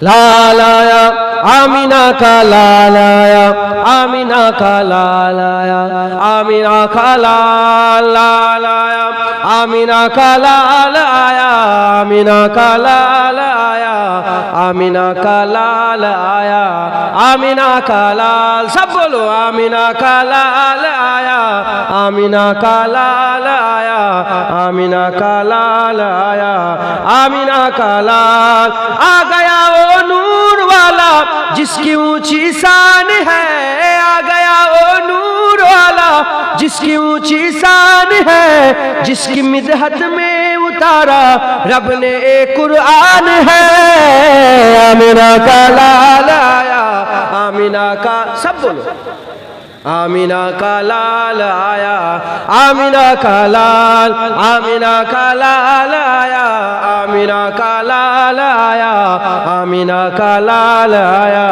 لال آیا آمینہ کا لال آیا آمینہ کا لال آیا آمینہ کا لال آیا آمینہ کا لال آیا آمینہ کا لال آیا آمینہ کا لال آیا آمینہ کا لال سب بولو آمینہ کا لال آیا آمینہ کا لال آیا آمینہ کا لال آیا آمینہ کا لال آ گیا وہ نور والا جس کی اونچی شان ہے آ گیا وہ نور والا جس کی اونچی شان ہے جس کی مدحت میں اتارا رب نے ایک قرآن ہے آمینہ کا لال آیا آمینہ کا سب بولو آمینہ کا لال آیا آمینہ کا لال آمینہ کا لال آیا آمینہ کا لال آیا آمینہ کا لال آیا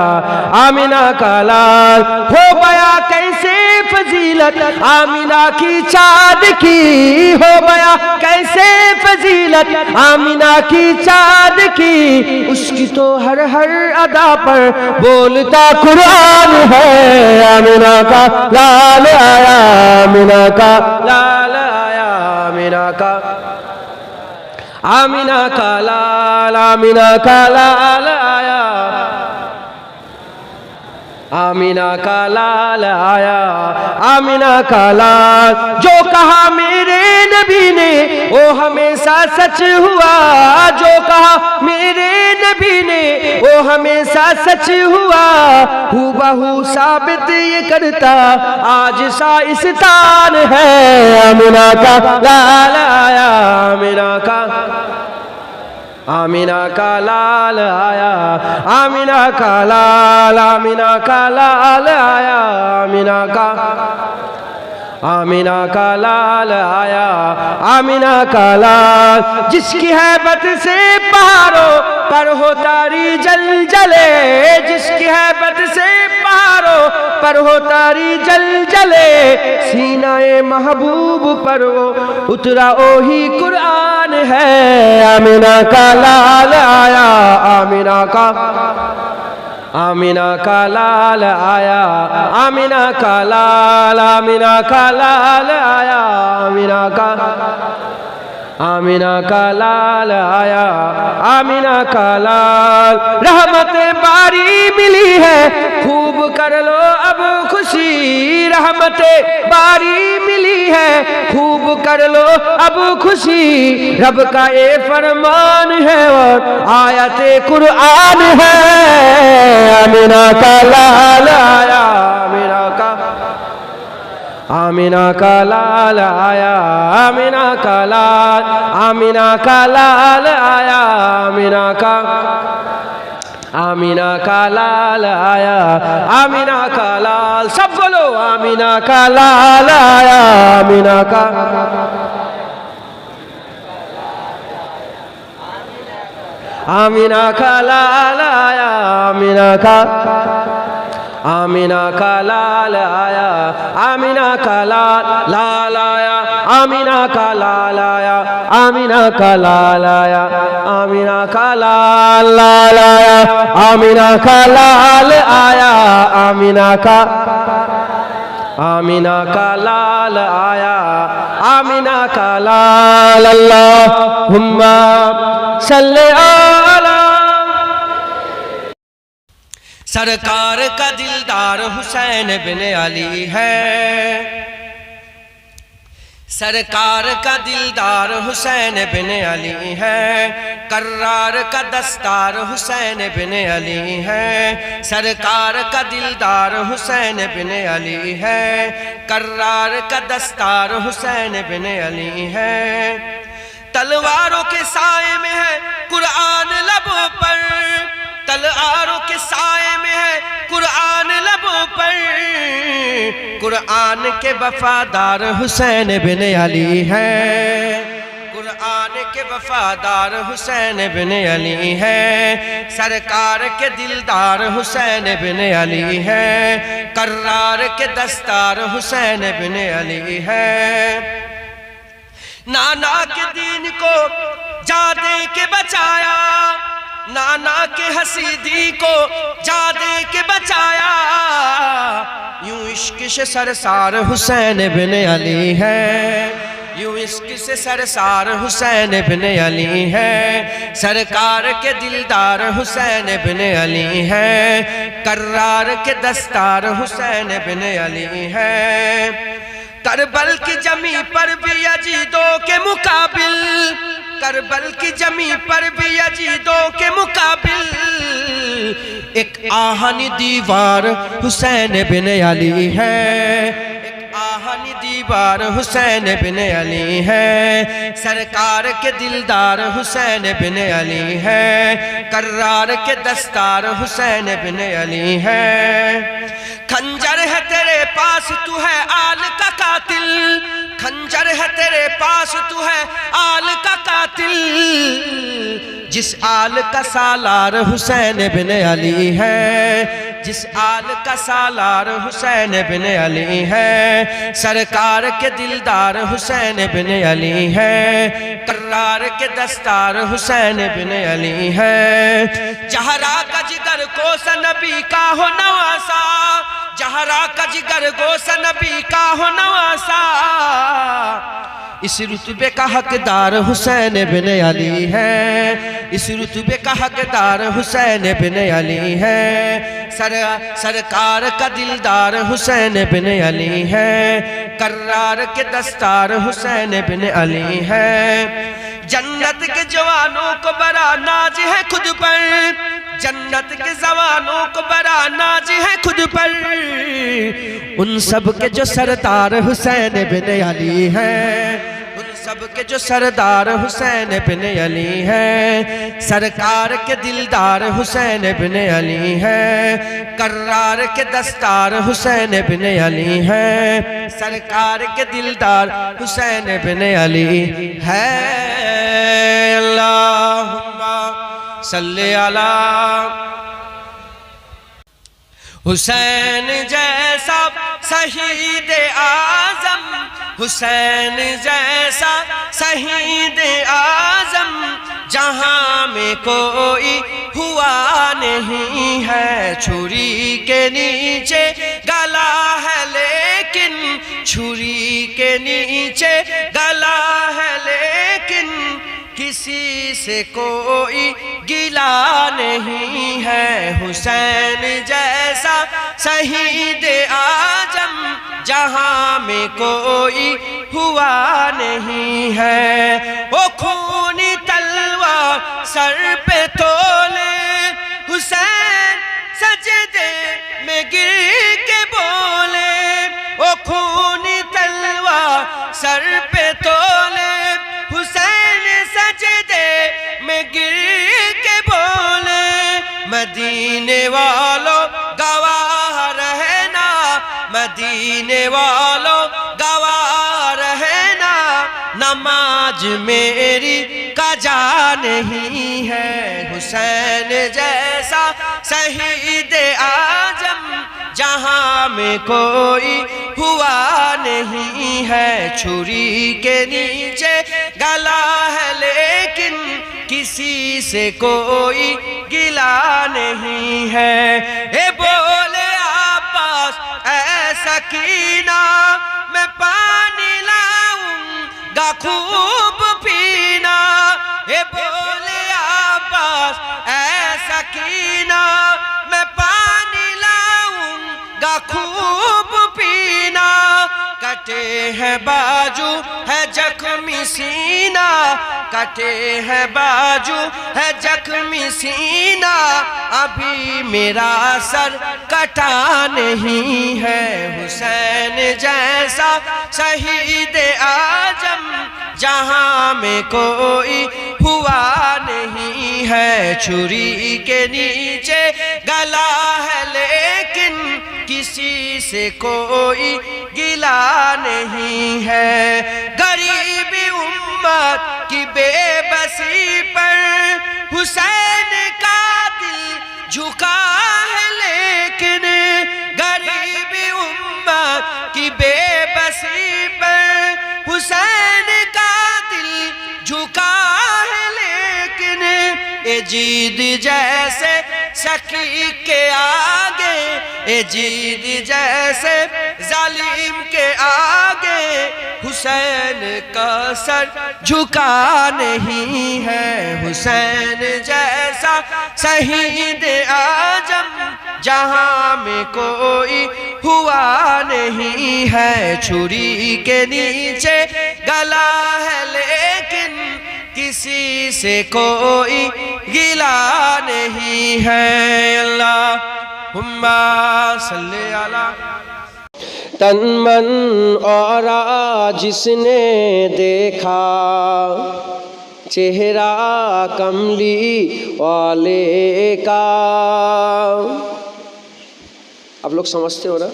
آمینہ کا لال ہو گیا کیسے فضیلت آمینہ کی چاند کی ہو گیا کیسے فضیلت آمینہ کی چاند کی اس کی تو ہر ادا پر بولتا قرآن ہے آمینہ کا لال آیا آمینہ کا لال آیا آمینہ کا آمینہ کا لال آمینہ کا لال آیا آمینہ کا لال آیا آمینہ کا لال جو کہا میرے نبی نے وہ ہمیشہ سچ ہوا جو کہا میرے نبی نے وہ ہمیشہ سچ ہوا ہو بہو ثابت یہ کرتا آج شائستان ہے آمینہ کا لال آیا آمینہ کا آمینہ کا لال آیا آمینہ کا لال آمینہ کا لال آیا آمینہ کا آمینہ کا لال آیا آمینہ کا لال جس کی ہیبت سے پہاڑوں پر ہو تاری جل جلے جس کی ہیبت سے پہاڑوں پر ہو تاری جل جلے سینہ محبوب پر وہ اترا وہی قرآن ہے آمینہ کا لال آیا آمینہ کا آمینہ کا لال آیا آمینہ کا لال آمینہ کا لال آیا آمینہ کا آمینہ کا لال آیا آمینہ کا لال رحمت باری ملی ہے خوب کر لو اب خوشی رحمت باری ملی ہے خوب کر لو اب خوشی رب کا یہ فرمان ہے اور آیت قرآن ہے آمینہ کا لال آیا آمینہ کا آمینہ کا لال آیا آمینہ کا لال آمینہ کا لال آیا آمینہ کا آمینہ کا لال آیا آمینہ کا لال سب بولو آمینہ کا لال آیا آمینہ کا آمینہ کا لال آیا آمینہ کا آمینہ کا لال آیا آمینہ کا لال آیا آمینہ کا لال آیا آمینہ کا لال آیا آمینہ کا لال آیا آمینہ کا لال آیا آمینہ کا آمینہ کا لال آیا آمینہ کا لال اللہم صلی علی سرکار کا دلدار حسین بن علی ہے سرکار کا دلدار حسین بن علی ہے کرار کا دستار حسین بن علی ہے سرکار کا دلدار حسین بن علی ہے کرار کا دستار حسین بن علی ہے تلواروں کے سائے میں ہے قرآن لبوں پر تلواروں کے سائے میں ہے قرآن لبوں پر قرآن کے وفادار حسین بن علی ہے قرآن کے وفادار حسین بن علی ہے سرکار کے دلدار حسین بن علی ہے کرار کے دستار حسین بن علی ہے نانا کے دین کو جا دے کے بچایا نانا کے حسیدی کو جا دے کے بچایا، یوں عشق سے سرسار حسین بن علی ہے، یوں عشق سے سرسار حسین بن علی ہے، سرکار کے دلدار حسین بن علی ہے، کرار کے دستار حسین بن علی ہے، کربل کی جمی پر بھی یزیدوں کے مقابل، کربل کی جمی پر بھی یزیدوں کے مقابل ایک آہنی دیوار حسین بن علی ہے، ایک آہنی دیوار حسین بن علی ہے، سرکار کے دلدار حسین بن علی ہے، کرار کے دستار حسین بن علی ہے، خنجر ہے تیرے پاس تو ہے آل کا قاتل، خنجر ہے تیرے پاس تو ہے آل کا قاتل، جس آل کا سالار حسین بن علی ہے، جس آل کا سالار حسین بن علی ہے، سرکار کے دلدار حسین بن علی ہے، کرار کے دستار حسین بن علی ہے، جہرا کا جگر گوس نبی کا ہو نواسا، جہرا کا جگر گوس نبی کا ہو نواسا، اس رتبے کا حقدار حسین بن علی ہے، اس رتبے کا حقدار حسین بن علی ہے، سرکار کا دلدار حسین بن علی ہے، کرار کے دستار حسین بن علی ہے، جنت کے جوانوں کو بڑا ناز ہے خود پر، جنت کے جوانوں کو بڑا ناز ہے خود پر، ان سب کے جو سردار حسین بن علی ہے، ان سب کے جو سردار حسین بن علی ہے، سرکار کے دلدار حسین بن علی ہے، کرار کے دستار حسین بن علی ہے، سرکار کے دلدار حسین بن علی ہے، اللہم صلی علی حسین جیسا شہید اعظم، حسین جیسا شہید اعظم جہاں میں کوئی ہوا نہیں ہے، چھری کے نیچے گلا ہے لیکن، چھری کے نیچے گلا ہے لیکن کسی سے کوئی گلا نہیں ہے، حسین جیسا شہید اعظم جہاں میں کوئی ہوا نہیں ہے، وہ خونی تلوار سر پہ تولے، حسین سجدے میں گر کے بولے، وہ خونی تلوار سر پہ تولے، حسین سجدے میں گر کے بولے، مدینے والوں گواہ رہنا، مدینے والوں گواہ رہنا، نماز میری قضا نہیں ہے، حسین جیسا شہید اعظم جہاں میں کوئی ہوا نہیں ہے، چھری کے نیچے گلا ہے لیکن کسی سے کوئی گلا نہیں ہے، اے بولے عباس اے سکینہ میں پانی لاؤں گا خوب پینا، اے بولے عباس اے سکینہ میں پانی لاؤں گا خوب پینا، کٹے ہیں باجو ہے زخمی سینہ، کٹے ہیں باجو ہے زخمی سینہ، ابھی میرا سر کٹا نہیں ہے، حسین جیسا شہید اعظم جہاں میں کوئی ہوا نہیں ہے، چھری کے نیچے گلا ہے لیکن کسی سے کوئی گلا نہیں ہے، غریبی امت کی بے بسی پر حسین کا دل جھکا ہے لیکن، غریبی امت کی بے بسی پر حسین کا دل جھکا ہے لیکن، اے جید جیسے سخی کے آگے، اے جید جیسے ظالم کے آگے حسین کا سر جھکا نہیں ہے، حسین جیسا شہید اعظم جہاں میں کوئی ہوا نہیں ہے، چھری کے نیچے گلا ہے لیکن کسی سے کوئی گلا نہیں ہے۔ اللہم صلی علی تن من اور جس نے دیکھا چہرہ کملی والے کا۔ آپ لوگ سمجھتے ہو نا،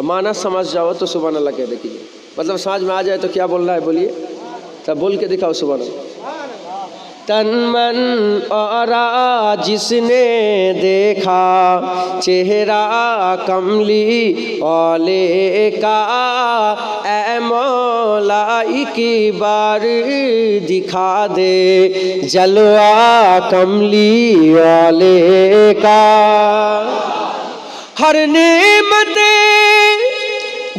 معنی سمجھ جاؤ تو سبحان اللہ کہہ دے کیجیے، مطلب سمجھ میں آ جائے تو کیا بول رہا ہے بولیے، تب بول کے دکھاؤ سبحان اللہ۔ تن من اور جس نے دیکھا چہرہ کملی والے کا، اے مولا ایک بار دکھا دے جلوہ کملی والے کا۔ ہر نعمت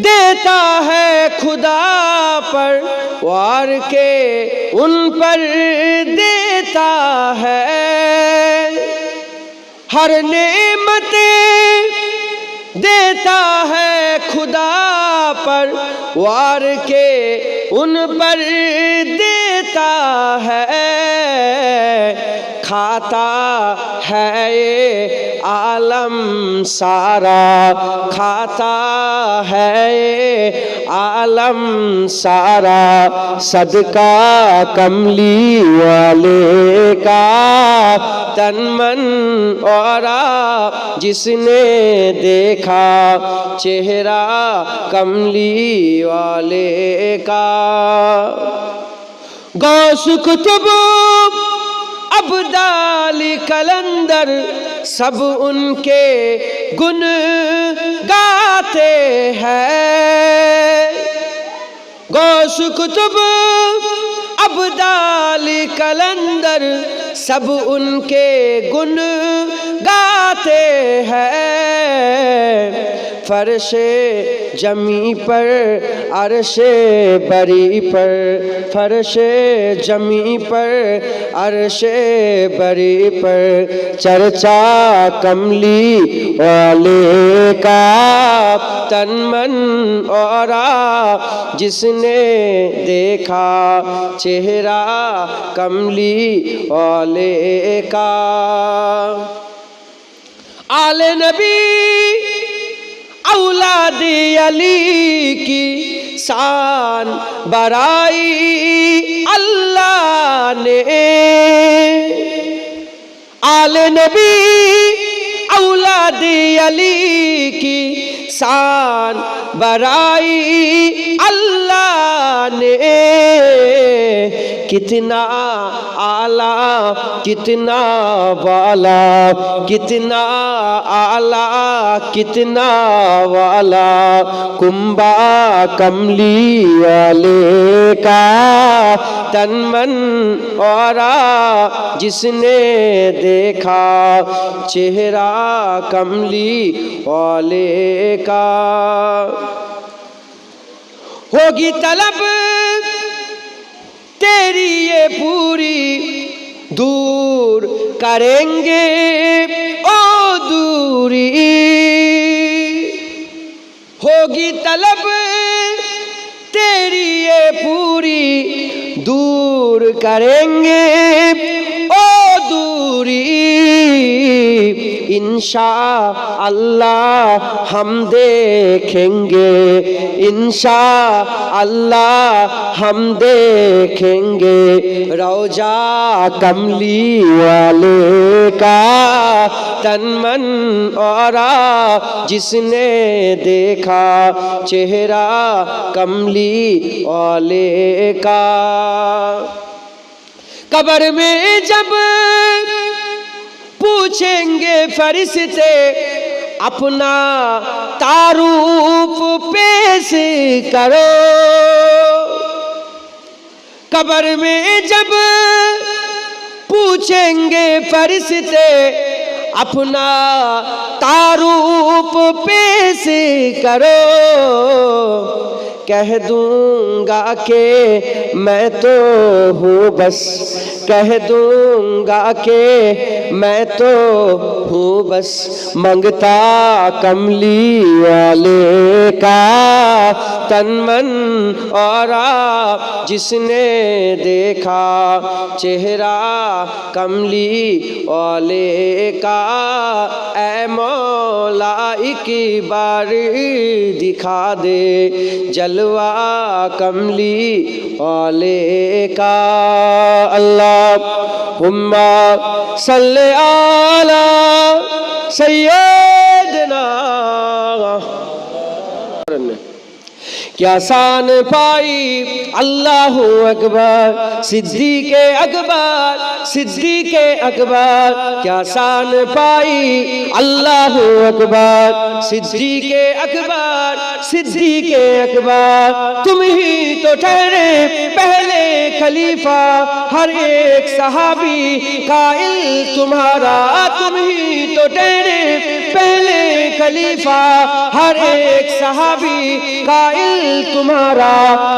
دیتا ہے خدا پر وار کے ان پر دیتا ہے، ہر نعمت دیتا ہے خدا پر وار کے ان پر دیتا ہے، کھاتا ہے یہ عالم سارا، کھاتا ہے یہ عالم سارا صدقہ کملی والے کا۔ تن من اور جس نے دیکھا چہرہ کملی والے کا۔ غوث کتب ابدال کلندر سب ان کے گن گاتے ہیں، غوث کتب ابدال کلندر سب ان کے گن گاتے ہیں، فرش جمی پر عرش بری پر، فرش جمی پر عرش بری پر چرچا کملی والے کا۔ تن من اور جس نے دیکھا چہرہ کملی والے کا۔ آل نبی اولاد علی کی شان برائی اللہ نے، آل نبی اولاد علی کی شان برائی اللہ نے، کتنا اعلیٰ کتنا والا، کتنا اعلیٰ کتنا والا کنبہ کملی والے کا۔ تن من اور جس نے دیکھا چہرہ کملی والے کا۔ ہوگی طلب تیری یہ پوری دور کریں گے او دوری، ہوگی طلب تیری یہ پوری دور کریں گے او دوری، انشاءاللہ ہم دیکھیں گے، انشاءاللہ ہم دیکھیں گے روضہ کملی والے کا۔ تن من اور جس نے دیکھا چہرہ کملی والے کا۔ قبر میں جب پوچھیں گے فرشتے اپنا تعارف پیش کرو، قبر میں جب پوچھیں گے فرشتے اپنا تعارف پیش کرو، کہہ دوں گا کہ میں تو ہوں بس، کہہ دوں گا کہ میں تو ہوں بس منگتا کملی والے کا تن من، اور آپ جس نے دیکھا چہرہ کملی والے کا، اے مولا ایک بار دکھا دے جلوہ کملی والے کا۔ اللہم صلی علی سیدنا، کیا شان پائی اللہ اکبر صدیق اکبر، صدیق اکبر، کیا شان پائی اللہ اکبر صدیق اکبر، صدیق اکبر۔ تم ہی تو ٹھہرے پہلے خلیفہ، ہر ایک صحابی قائل تمہارا، تم ہی تو ٹھہرے پہلے خلیفہ، ہر ایک صحابی قائل تمہارا،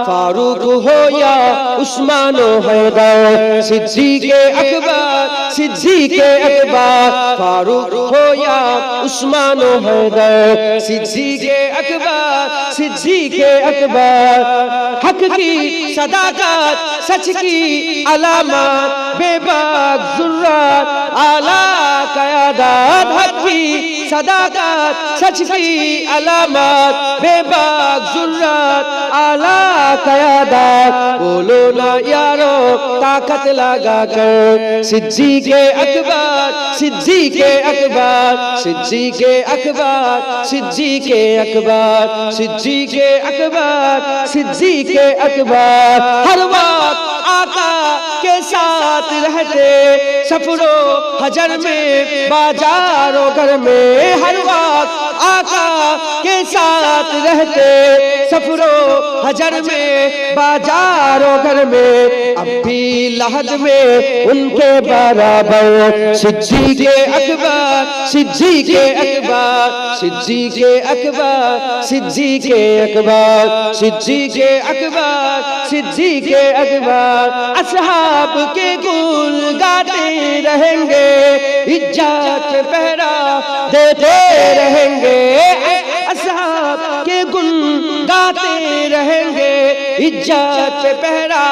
فاروق ہو یا عثمان و حیدر، صدیق اکبر، صدیق اکبر، فاروق ہو یا عثمان و حیدر، صدیق اکبر، صدیق اکبر۔ حق کی صداقت، سچ کی علامات، بے باک ذرات اعلیٰ قیادت، حق کی صداقت، سچ کی علامات، بے باک ذرات اعلیٰ قیادت۔ بولو نا یارو طاقت لگا کر، صدیق اکبر، صدیق اکبر، صدیق اکبر، صدیق اکبر، صدیق اکبر، صدیق اکبر۔ ہر وقت آقا کے ساتھ رہتے، سفر و حجر میں بازار و گھر میں، ہر وقت آقا کے ساتھ رہتے، سفر و حجر میں بازار و گھر میں، اب بھی لحد میں ان کے برابر، صدیق اکبر، صدیق اکبر، صدیق اکبر، صدیق اکبر، صدیق اکبر، صدیق اکبر۔ اصحاب کے گل گاتے رہیں گے، عزت پہ پہرا دیتے رہیں گے، اصحاب کے گن گاتے رہیں گے، عزت پہ پہرا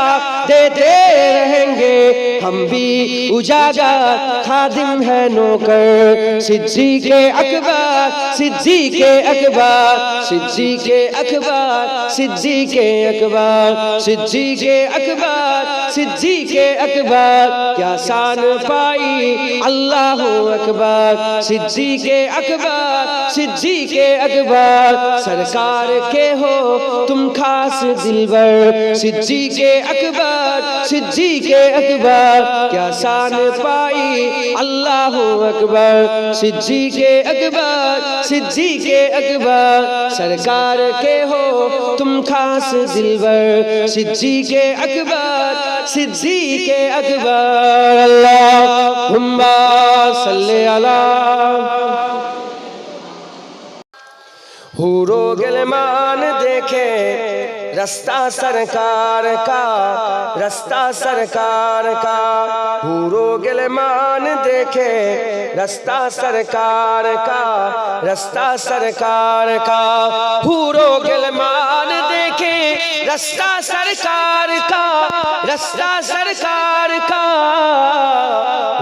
دیتے رہیں گے۔ ہم بھی اجاگر خادم ہے نوکر، صدیق اکبر، صدیق اکبر، صدیق اکبر، صدیق اکبر، صدیق اکبر، صدیق اکبر۔ کیا شان پائی اللہ اکبر صدیق اکبر، صدیق اکبر۔ سرکار کے ہو تم خاص دلبر، صدیق اکبر، صدیق اکبر۔ کیا شان پائی اللہ اکبر صدیق اکبر، صدیق اکبر۔ سرکار کے ہو تم خاص دلبر، صدیق اکبر، صدیق اکبر۔ اللہم صلی علی۔ حور و غلمان دیکھے رستہ سرکار کا، رستہ سرکار کا، حور و غلمان دیکھے رستہ سرکار کا، رستہ سرکار کا، حور و غلمان دیکھے رستہ سرکار کا، رستہ سرکار کا۔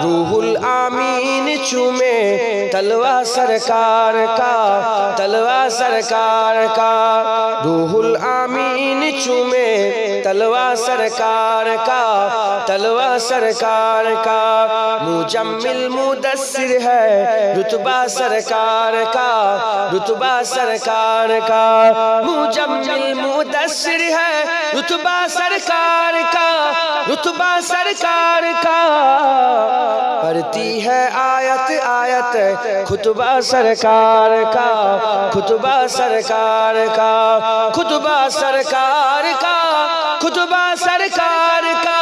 روح الامین چومے تلوہ سرکار کا، تلوہ سرکار کا، روح الامین چومے تلوہ سرکار کا، تلوہ سرکار کا۔ مجمل مدثر ہے رتبہ سرکار کا، رتبہ سرکار کا، مجمل مدثر ہے رتبہ سرکار کا، رتبہ سرکار کا۔ پڑھتی ہے آیت آیت خطبہ سرکار کا، خطبہ سرکار کا، خطبہ سرکار کا، خطبہ سرکار کا۔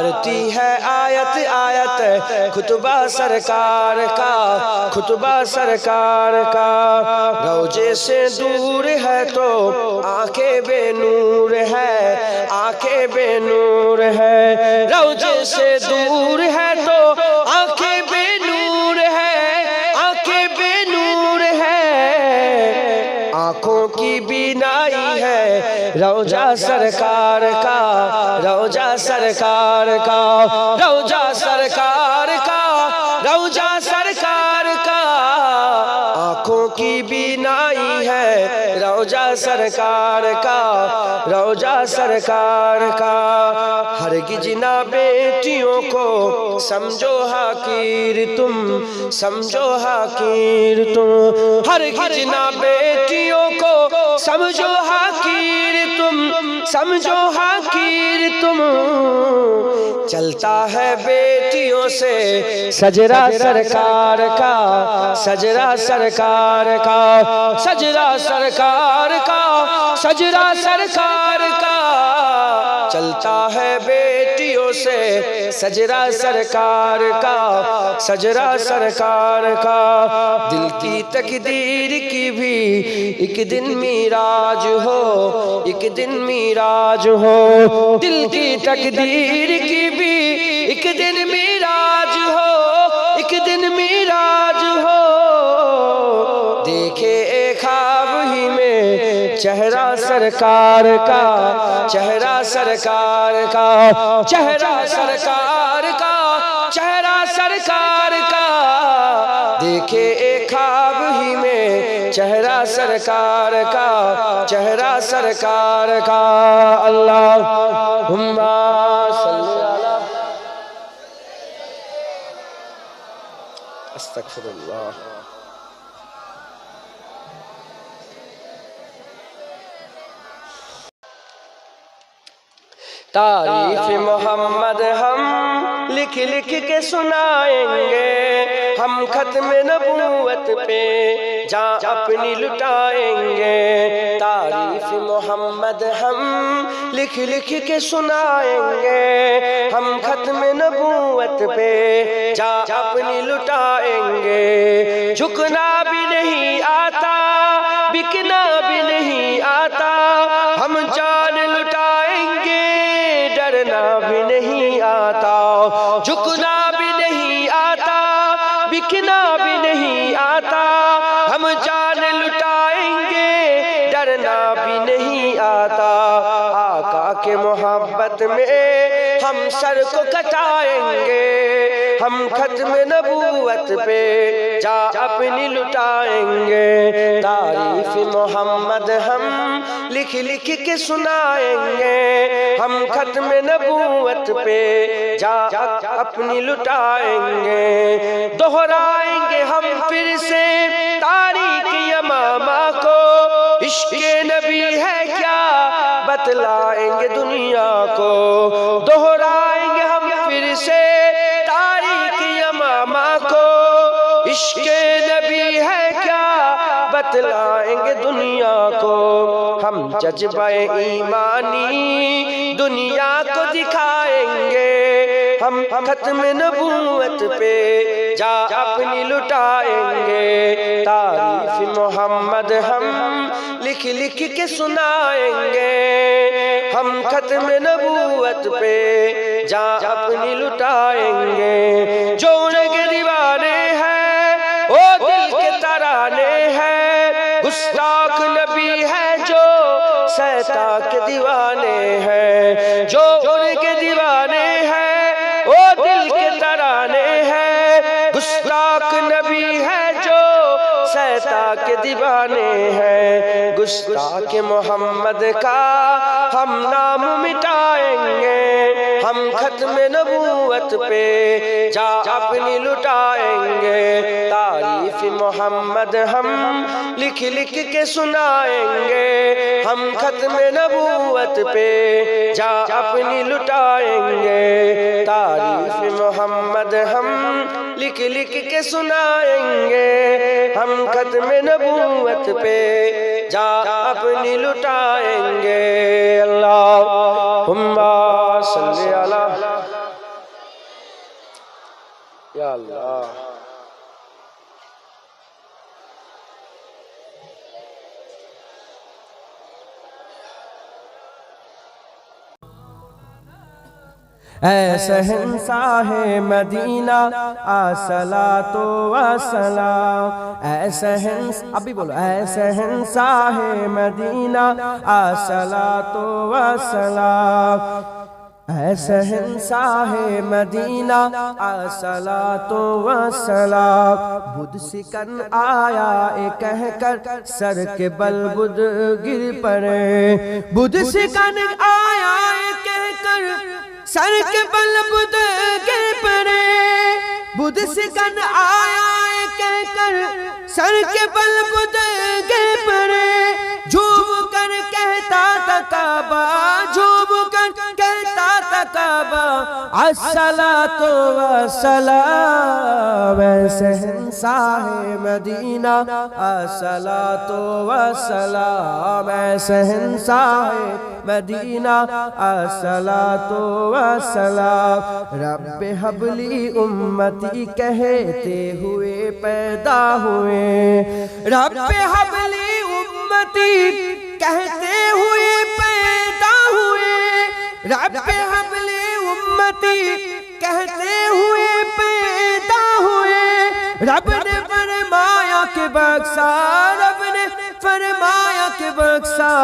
پڑھتی ہے آیت آیت خطبہ سرکار کا، خطبہ سرکار کا۔ روضے سے دور ہے تو آنکھیں بے نور ہے، آنکھیں بے نور ہے۔ روضے سے دور ہے تو آنکھیں بے نور ہے، آنکھیں بے نور ہے۔ آنکھوں کی بینائی ہے روضہ سرکار کا، روضہ سرکار کا، روضہ سرکار کا، روضہ سرکار کا۔ آنکھوں کی بینائی ہے روضہ سرکار کا، روضہ سرکار کا۔ ہرگز نہ بیٹیوں کو سمجھو حقیر تم، سمجھو حقیر تم۔ ہرگز نہ بیٹیوں کو سمجھو حقیر تم، سمجھو حقیر تم۔ چلتا ہے بیٹیوں سے سجرہ سرکار کا، سجرہ سرکار کا، سجرہ سرکار کا، سجرہ سرکار کا۔ چلتا ہے بیٹیوں سے سجرہ سرکار کا، سجرہ سرکار کا۔ دل کی تقدیر کی بھی ایک دن میراج ہو، ایک دن میراج ہو۔ دل کی تقدیر کی بھی ایک دن میراج ہو، ایک دن میراج ہو۔ دیکھے ایک خواب ہی میں چہرہ سرکار کا، چہرہ سرکار کا، چہرہ سرکار کا، چہرہ سرکار کا۔ دیکھے ایک خواب ہی میں چہرہ سرکار کا، چہرہ سرکار کا۔ اللہم صلی علی استغفر اللہ۔ تعریف محمد ہم لکھ لکھ کے سنائیں گے، ہم ختم نبوت پہ جان اپنی لٹائیں گے۔ تعریف محمد ہم لکھ لکھ کے سنائیں گے، ہم ختم نبوت پہ جان اپنی لٹائیں گے۔ جھکنا بھی نہیں آتا، بکنا بھی نہیں آتا، ہم جان لٹائیں گے، ڈرنا بھی نہیں آتا۔ جھکنا بھی نہیں آتا، بکنا بھی نہیں آتا، ہم جان لٹائیں گے، ڈرنا بھی نہیں آتا۔ آقا کے محبت میں ہم سر کو کٹائیں گے، ہم ختم نبوت پہ جان اپنی لٹائیں گے۔ تعریف محمد ہم لکھ لکھ کے سنائیں گے، ہم ختم نبوت پہ جان اپنی لٹائیں گے۔ دہرائیں گے ہم پھر سے تاریخ یمامہ کو، عشق نبی ہے کیا بتلائیں گے دنیا کو۔ دہرائیں گے ہم پھر سے تاریخ یمامہ کو، عشق نبی ہے کیا بتلائیں گے دنیا کو۔ ہم جذبہ ایمانی دنیا کو دکھائیں گے، ہم ختم نبوت پہ جان اپنی لٹائیں گے۔ تعریف محمد ہم لکھ لکھ کے سنائیں گے، ہم ختم نبوت پہ جان اپنی لٹائیں گے۔ جو ان کے دیوانے ہیں وہ دل کے ترانے ہیں، گستاخ نبی ہے جو شیطان کے دیوانے ہیں۔ جو ان کے دیوانے ہیں وہ دل کے ترانے ہیں، گستاخ نبی ہے جو شیطان کے دیوانے ہیں۔ گستاخ محمد کا ہم نام مٹائیں گے، ہم ختم نبوت پہ جان اپنی لٹائیں گے۔ تعریف محمد ہم لکھ لکھ کے سنائیں گے، ہم ختم نبوت پہ جان اپنی لٹائیں گے۔ تعریف محمد ہم لکھ لکھ کے سنائیں گے، ہم ختم نبوت پہ جان اپنی لٹائیں گے۔ اللہم صلی علی اے شہنشاہ مدینہ الصلاۃ والسلام، اے ابھی بولو، اے شہنشاہ مدینہ الصلاۃ والسلام، اے شہنشاہ مدینہ الصلاۃ والسلام، بدھ سکن آیا اے کہہ کر سر کے بل بدھ گر پڑے، بدھ سکن آیا اے کہہ کر سر کے بل بدھ گر پڑے، بدھ سکن آیا اے کہہ کر سر کے بل بدھ گر پڑے، جھوم کر کہتا تھا کعبہ، جھوم کر کہتا تھا کعبہ الصلاۃ والسلام، اے شہنشاہ مدینہ الصلاۃ والسلام، اے شہنشاہ مدینہ الصلاۃ والسلام، رب حب لی امتی کہتے ہوئے پیدا ہوئے، رب حب لی امتی کہتے ہوئے پیدا ہوئے، رب حب لی امتی کہتے ہوئے پیدا ہوئے، رب نے فرمایا کہ بخشا، رب نے فرمایا کہ بخشا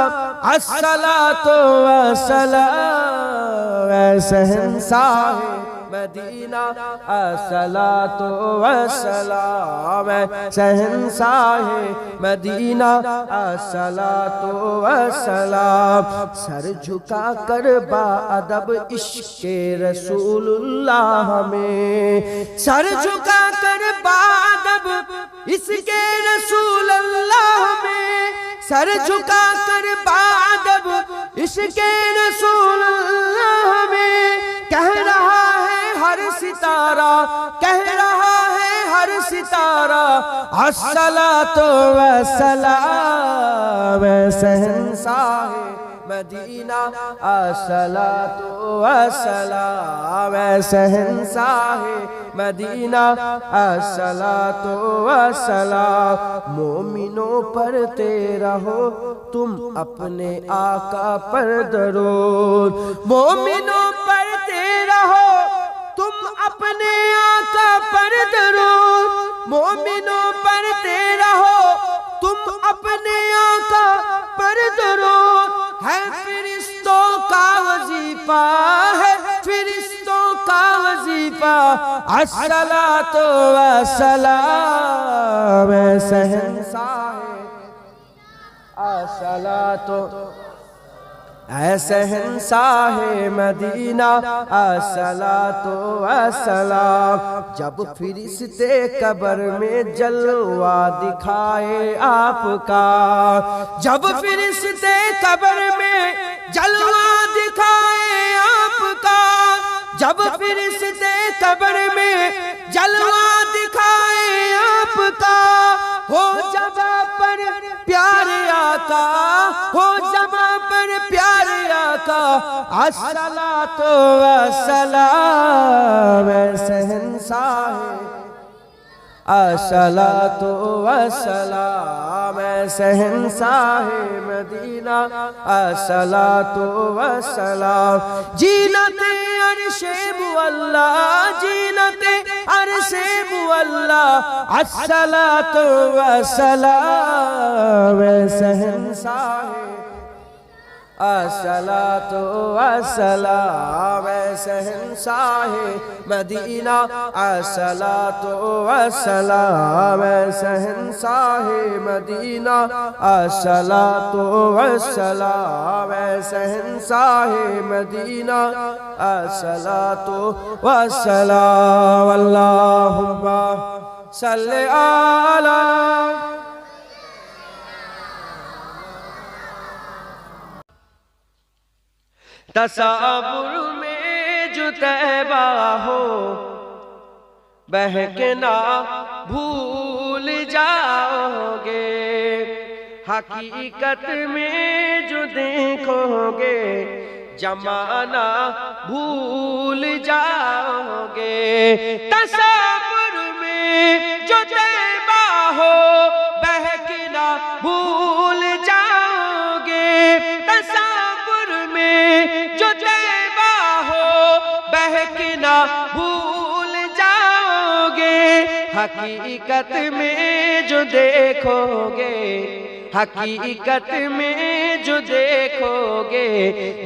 الصلاۃ والسلام، اے شہنشاہ مدینہ الصلاۃ والسلام، اے شہنشاہ مدینہ الصلاۃ والسلام، سر جھکا کر با ادب عشق رسول اللہ میں، سر جھکا کر با ادب عشق رسول اللہ میں، سر جھکا کر با ادب عشق رسول اللہ میں، کہہ رہا ہے ہر ستارہ، کہہ رہا ہے ہر ستارہ الصلاۃ والسلام، اے شہنشاہ مدینہ الصلاۃ والسلام، اے شہنشاہ مدینہ الصلاۃ والسلام، مومنوں پڑھتے رہو تم اپنے آقا پر درود، مومنوں پڑھتے رہو تم اپنے آقا پر درود، مومنوں پڑھتے رہو تم اپنے آقا پر درود، ہے فرشتوں کا وظیفہ، ہے فرشتوں کا وظیفہ الصلاۃ والسلام، اے شہنشاہ الصلاۃ، اے شہنشاہ مدینہ الصلاۃ والسلام، جب فرشتے قبر میں جلوہ دکھائے آپ کا، جب فرشتے قبر میں جلوہ دکھائے آپ کا، جب فرشتے قبر میں جلوہ دکھائے آپ کا، ہو جگہ پر پیارے آقا، ہو جگہ پر پیارے آقا الصلاۃ والسلام، اے شہنشاہ الصلاۃ والسلام، اے شہنشاہ مدینہ الصلاۃ والسلام، زینت عرش معلا، زینت عرش معلا الصلاۃ والسلام، اے شہنشاہ الصلاۃ والسلام، اے شہنشاہ مدینہ الصلاۃ والسلام، اے شہنشاہ مدینہ الصلاۃ والسلام، اے شہنشاہ مدینہ الصلاۃ والسلام، اللہم صلی علی تصور میں جو طیبہ ہو بہکنا بھول جاؤ گے، حقیقت میں جو دیکھو گے زمانہ بھول جاؤ گے، تصور میں جو طیبہ ہو بہکنا بھول جاؤ گے، تصور میں جو طیبہ ہو حقیقت میں جو دیکھو گے، حقیقت میں جو دیکھو گے،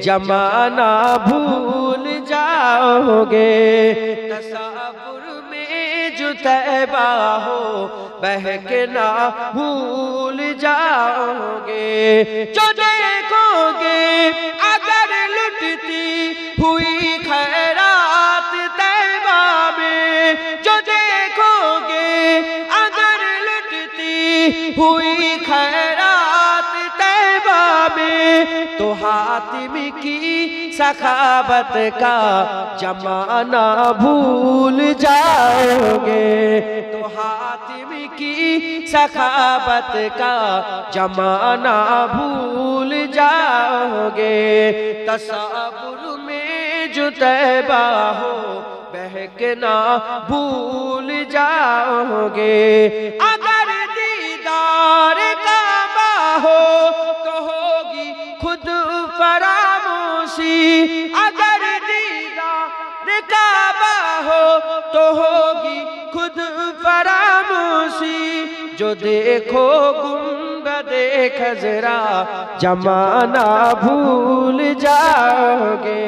زمانہ بھول جاؤ گے۔ تصور میں جو طیبہ ہو، بہکنا بھول جاؤ گے۔ جو دیکھو گے اگر لٹتی ہوئی خیرات طیبہ میں، جو دیکھو گے اگر لٹتی ہوئی خیرات طیبہ میں، تو حاتم کی سخاوت کا زمانہ بھول جاؤ گے۔ تو حاتم کی سخاوت کا زمانہ بھول جاؤ گے۔ تصور میں جو طیبہ ہو، بہکنا بھول جاؤ گے۔ اگر دیدار کعبہ ہو تو ہوگی خود فراموشی، اگر دیدار کعبہ ہو تو ہوگی خود فراموشی۔ جو دیکھو گنبد خضرا، زمانہ بھول جاؤ گے۔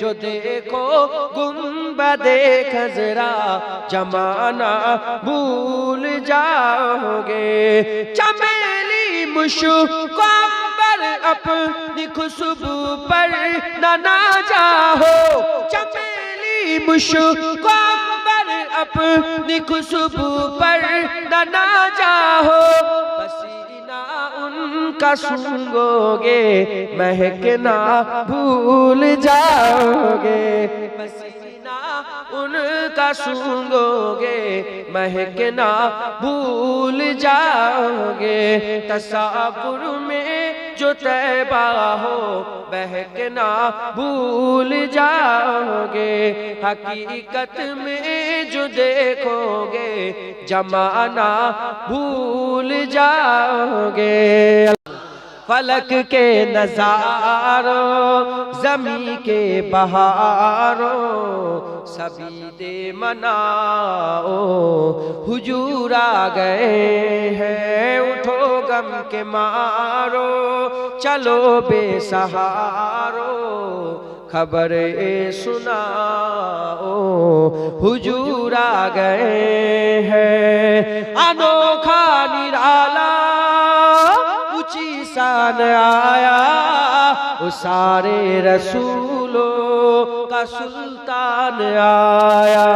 جو دیکھو گنبد خضرا، زمانہ بھول جاؤ گے۔ چمیلی مشک عنبر اپنی خوشبو پر نہ چاہو، چمیلی مشک عنبر اپنی خوشبو پر نہ چاہو، پسینہ ان کا سونگو گے، مہکنا بھول جاؤ گے۔ پسینہ ان کا سونگو گے، مہکنا بھول جاؤ گے۔ تصور میں جو طیبہ ہو، بہکنا بھول جاؤ گے۔ حقیقت میں جو دیکھو گے، زمانہ بھول جاؤ گے۔ فلک کے نظاروں، زمین کے بہاروں، سبھی دے مناؤ، حضور آ گئے ہیں، اٹھو غم کے مارو، چلو بے سہارو، خبر سناؤ، حضور آ گئے ہیں۔ انوکھا نرالا اونچی شان آیا، وہ سارے رسولوں کا سلطان آیا۔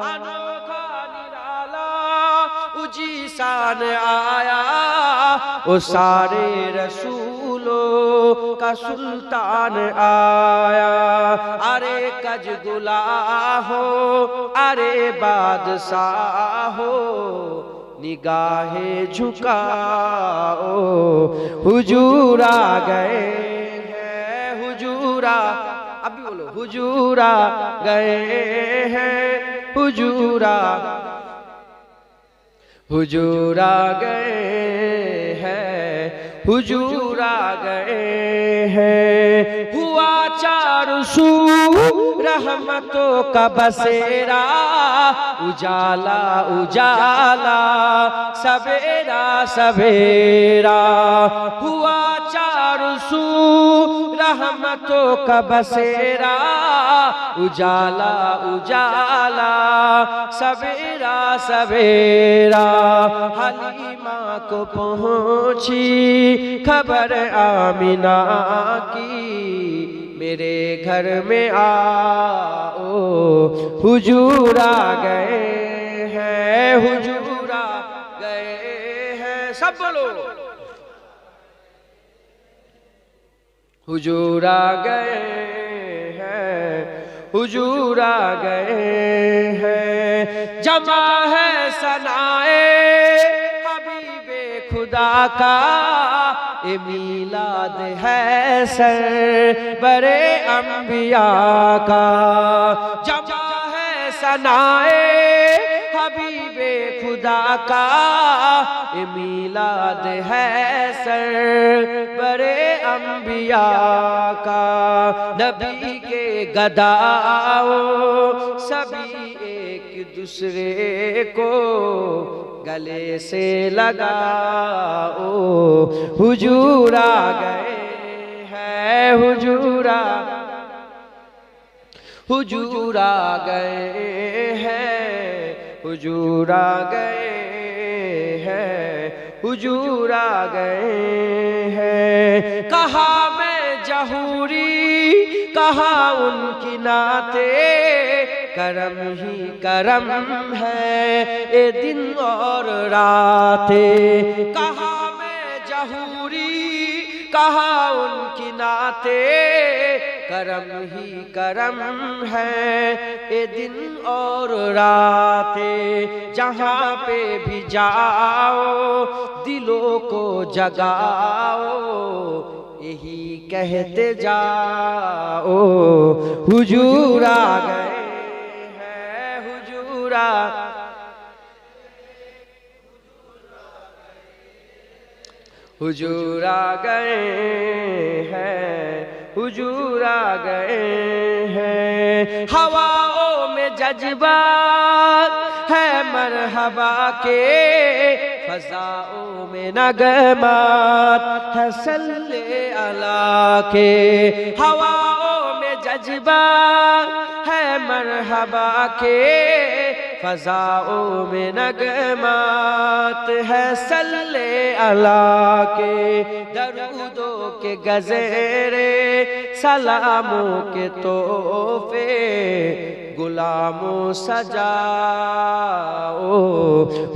انوکھا نرالا اونچی شان آیا، وہ سارے رسولوں کا سلطان آیا۔ ارے کج گلا ہو، ارے بادشاہ ہو، نگاہیں جھکاؤ، حضور آ گئے ہیں، حضور اب بھی بولو، حضور آ گئے ہیں، حضور حضور آ گئے ہیں، حضور آ گئے ہیں۔ ہوا چاروں سو رحمتوں کا بسیرا، اجالا اجالا سویرا سویرا، ہوا چاروں سو رحمتوں کا بسیرا، اجالا اجالا سویرا سویرا۔ حلیمہ کو پہنچی خبر آمنہ کی، میرے گھر میں آؤ، حضور آ گئے ہیں، حضور آ گئے ہیں، سب بولو، حضور آ گئے ہیں، حضور آ گئے ہیں۔ جمع ہے ثنائے حبیب خدا کا، اے میلاد ہے سرور انبیاء کا۔ جمع ہے ثنائے حبیب خدا کا، اے میلاد ہے سرور انبیاء کا۔ نبی کے گداؤ سبھی ایک دوسرے کو گلے سے لگاؤ حضور آ گئے ہیں حضور آ گئے ہیں حضور آ گئے ہیں حضور آ گئے ہیں کہا میں جہوری کہا ان کی نعتیں کرم ہی کرم ہے اے دن اور راتیں کہا میں جہوری کہا ان کی نعتیں کرم ہی کرم ہے اے دن اور راتیں جہاں پہ بھی جاؤ دلوں کو جگاؤ یہی کہتے جاؤ حضور آ گئے ہیں حضور حضور آ گئے ہیں حضور آ گئے ہیں ہواؤں میں جذبات ہے مرحبا کے فضاؤں میں نغمات ہے صلی اللہ کے ہواؤں میں جذبات ہے مرحبا کے فضاؤں میں نغمات ہے صلی اللہ کے درودوں کے گزیرے سلاموں کے تحفے غلاموں سجاؤ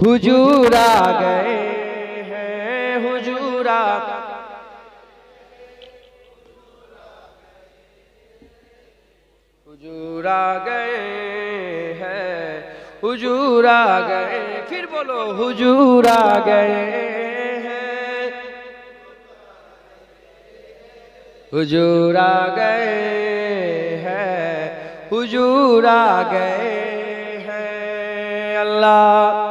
حضور آ گئے ہیں حضور حضور آ گئے ہیں حضور آ گئے پھر بولو حضور آ گئے ہیں حضور آ گئے ہیں حضور آ گئے ہیں اللہ